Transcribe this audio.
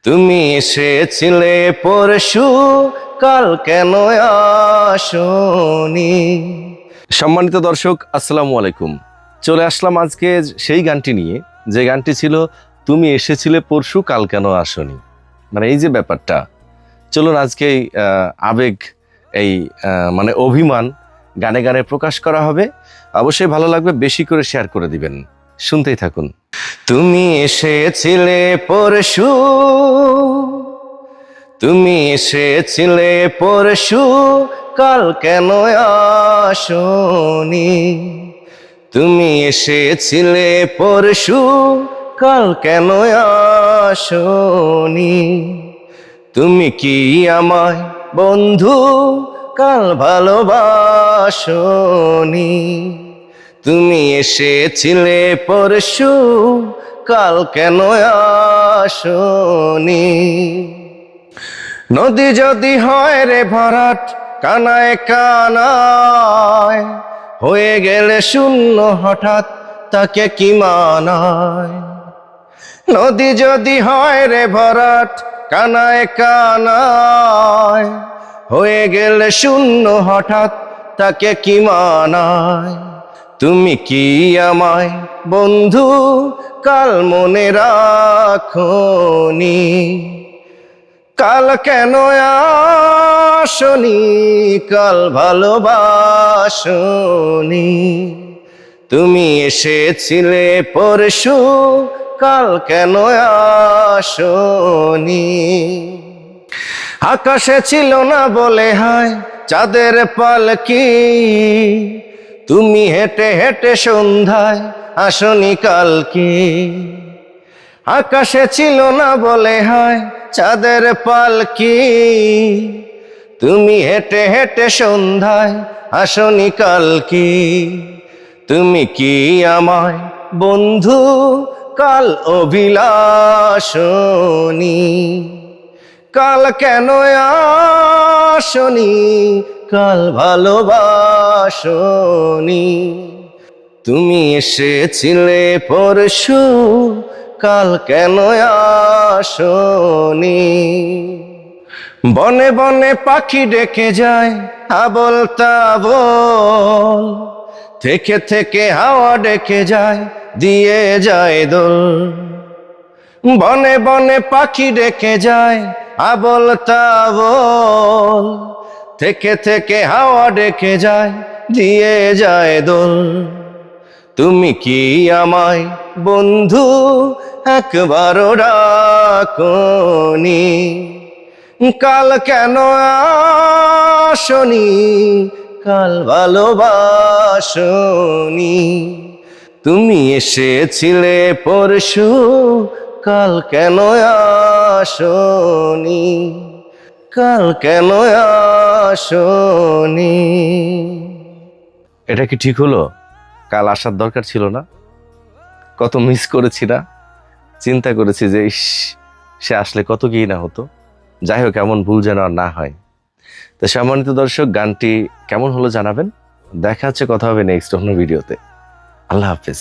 তুমি এসেছিলে পরশু, কাল কেন আসনি? সম্মানিত দর্শক, আসসালামু আলাইকুম। চলে আসলাম আজকে সেই গানটি নিয়ে, যে গানটি ছিল তুমি এসেছিলে পরশু, কাল কেন আসনি। মানে এই যে ব্যাপারটা, চলুন আজকে আবেগ, এই মানে অভিমান গানে গানে প্রকাশ করা হবে। অবশ্যই ভালো লাগবে, বেশি করে শেয়ার করে দিবেন, শুনতেই থাকুন। তুমি এসেছিলে পরশু, তুমি এসেছিলে পরশু, কাল কেন আসনি? তুমি এসেছিলে পরশু, কাল কেন আসনি? তুমি কি আমায় বন্ধু কাল ভালোবাসনি? তুমি এসেছিলে পরশু, কাল কেন আসনি? নদী যদি হয় রে ভরাট, কানায় কানায় হয়ে গেলে শূন্য হঠাৎ, তাকে কি মানায়? নদী যদি হয় রে ভরাট, কানায় কানায় হয়ে গেলে শূন্য হঠাৎ, তাকে কি মানায়? তুমি কি আমায় বন্ধু কাল মনে রাখনি? কাল কেন আসনি? কাল ভালোবাসনি? তুমি এসেছিলে পরশু, কাল কেন আসনি? আকাশে ছিল না বলে হায় চাঁদের পালকি, তুমি হেঁটে হেঁটে সন্ধ্যায় আসনি কাল কি? আকাশে ছিল না বলে হায় চাঁদের পালকি, তুমি হেঁটে হেঁটে সন্ধ্যায় আসনি কাল কি? তুমি কি আমায় বন্ধু কাল অভিলাষনি? কাল কেন আসনি? কাল ভালোবাসনি? তুমি এসেছিলে পরশু, কাল কেন আসনি? বনে বনে পাখি ডেকে যায় আবল তাবল, থেকে থেকে হাওয়া ডেকে যায় দিয়ে যায় দোল। বনে বনে পাখি ডেকে যায় আবল তাবল, থেকে থেকে হাওয়া ডেকে যায় দিয়ে যায় দোল। তুমি কি আমায় বন্ধু একবারও ডাকনি? কাল কেন আসনি? কাল ভালোবাসনি? তুমি এসেছিলে পরশু, কাল কেন আসনি? কাল কেন আসনি? এটা কি ঠিক হলো? কাল আসার দরকার ছিল না? কত মিস করেছি না, চিন্তা করেছি যে ইস, সে আসলে কত কি না হতো। যাই হোক, এমন ভুল যেন আর না হয়। তো সম্মানিত দর্শক, গানটি কেমন হলো জানাবেন। দেখা হচ্ছে, কথা হবে নেক্সট অন্য ভিডিওতে। আল্লাহ হাফেজ।